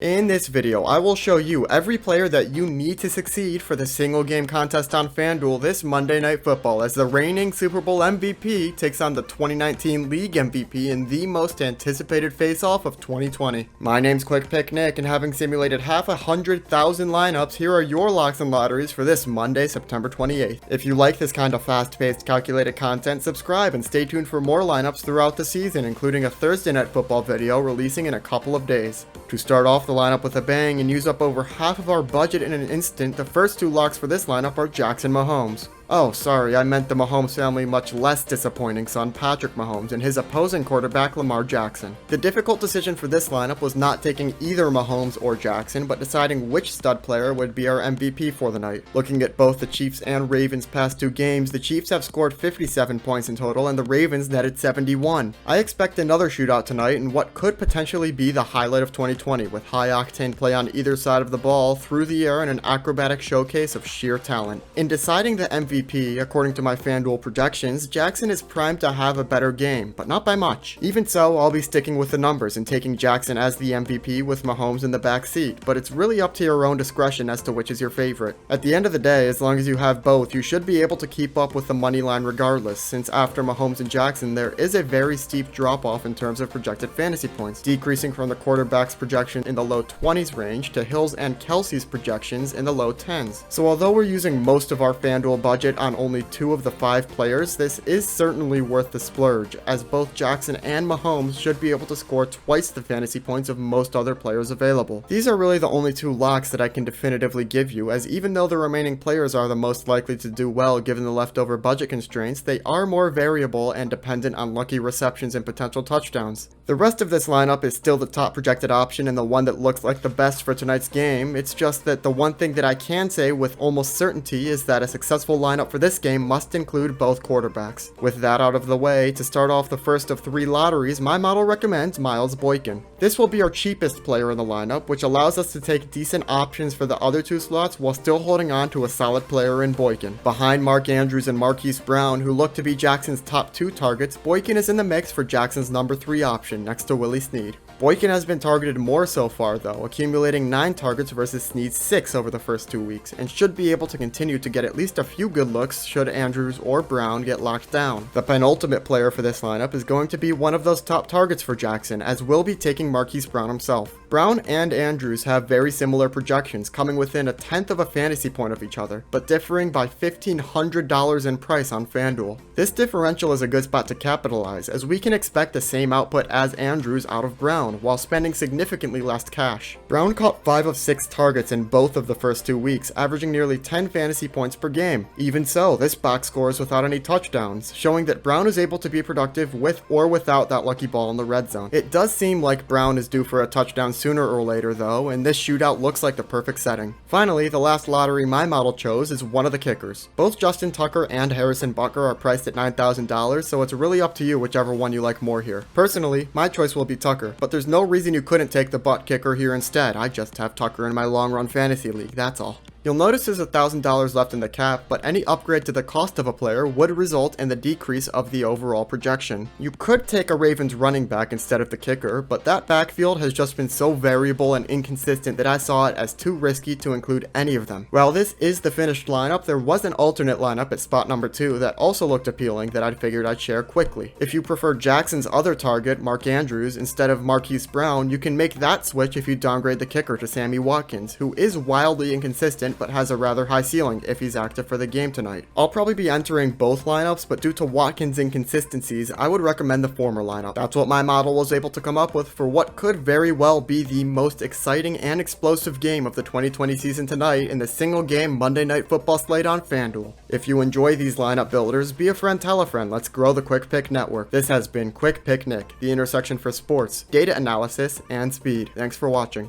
In this video, I will show you every player that you need to succeed for the single game contest on FanDuel this Monday Night Football as the reigning Super Bowl MVP takes on the 2019 League MVP in the most anticipated face-off of 2020. My name's Quick Pick Nick, and having simulated half 100,000 lineups, here are your locks and lotteries for this Monday, September 28th. If you like this kind of fast-paced, calculated content, subscribe and stay tuned for more lineups throughout the season, including a Thursday Night Football video releasing in a couple of days. To start off the lineup with a bang and use up over half of our budget in an instant, the first two locks for this lineup are Jackson Mahomes. Oh, sorry, I meant the Mahomes family much less disappointing son Patrick Mahomes and his opposing quarterback Lamar Jackson. The difficult decision for this lineup was not taking either Mahomes or Jackson, but deciding which stud player would be our MVP for the night. Looking at both the Chiefs and Ravens' past two games, the Chiefs have scored 57 points in total and the Ravens netted 71. I expect another shootout tonight in what could potentially be the highlight of 2020, with high-octane play on either side of the ball, through the air, and an acrobatic showcase of sheer talent. In deciding the MVP, according to my FanDuel projections, Jackson is primed to have a better game, but not by much. Even so, I'll be sticking with the numbers and taking Jackson as the MVP with Mahomes in the back seat, but it's really up to your own discretion as to which is your favorite. At the end of the day, as long as you have both, you should be able to keep up with the money line regardless, since after Mahomes and Jackson, there is a very steep drop-off in terms of projected fantasy points, decreasing from the quarterback's projection in the low 20s range to Hill's and Kelsey's projections in the low 10s. So although we're using most of our FanDuel budget on only 2 of the 5 players, this is certainly worth the splurge, as both Jackson and Mahomes should be able to score twice the fantasy points of most other players available. These are really the only 2 locks that I can definitively give you, as even though the remaining players are the most likely to do well given the leftover budget constraints, they are more variable and dependent on lucky receptions and potential touchdowns. The rest of this lineup is still the top projected option and the one that looks like the best for tonight's game. It's just that the one thing that I can say with almost certainty is that a successful lineup for this game must include both quarterbacks. With that out of the way, to start off the first of 3 lotteries, my model recommends Miles Boykin. This will be our cheapest player in the lineup, which allows us to take decent options for the other 2 slots while still holding on to a solid player in Boykin. Behind Mark Andrews and Marquise Brown, who look to be Jackson's top 2 targets, Boykin is in the mix for Jackson's number 3 option next to Willie Snead. Boykin has been targeted more so far though, accumulating 9 targets versus Snead's 6 over the first 2 weeks, and should be able to continue to get at least a few good looks should Andrews or Brown get locked down. The penultimate player for this lineup is going to be one of those top targets for Jackson, as we'll be taking Marquise Brown himself. Brown and Andrews have very similar projections, coming within a tenth of a fantasy point of each other, but differing by $1,500 in price on FanDuel. This differential is a good spot to capitalize, as we can expect the same output as Andrews out of Brown, while spending significantly less cash. Brown caught 5 of 6 targets in both of the first 2 weeks, averaging nearly 10 fantasy points per game. Even so, this box scores without any touchdowns, showing that Brown is able to be productive with or without that lucky ball in the red zone. It does seem like Brown is due for a touchdown sooner or later though, and this shootout looks like the perfect setting. Finally, the last lottery my model chose is one of the kickers. Both Justin Tucker and Harrison Butker are priced at $9,000, so it's really up to you whichever one you like more here. Personally, my choice will be Tucker, but there's no reason you couldn't take the butt kicker here instead. I just have Tucker in my long run fantasy league, that's all. You'll notice there's $1,000 left in the cap, but any upgrade to the cost of a player would result in the decrease of the overall projection. You could take a Ravens running back instead of the kicker, but that backfield has just been so variable and inconsistent that I saw it as too risky to include any of them. While this is the finished lineup, there was an alternate lineup at spot number 2 that also looked appealing that I figured I'd share quickly. If you prefer Jackson's other target, Mark Andrews, instead of Marquise Brown, you can make that switch if you downgrade the kicker to Sammy Watkins, who is wildly inconsistent but has a rather high ceiling if he's active for the game tonight. I'll probably be entering both lineups, but due to Watkins' inconsistencies, I would recommend the former lineup. That's what my model was able to come up with for what could very well be the most exciting and explosive game of the 2020 season tonight in the single game Monday Night Football slate on FanDuel. If you enjoy these lineup builders, be a friend, tell a friend. Let's grow the Quick Pick Network. This has been Quick Pick Nick, the intersection for sports, data analysis, and speed. Thanks for watching.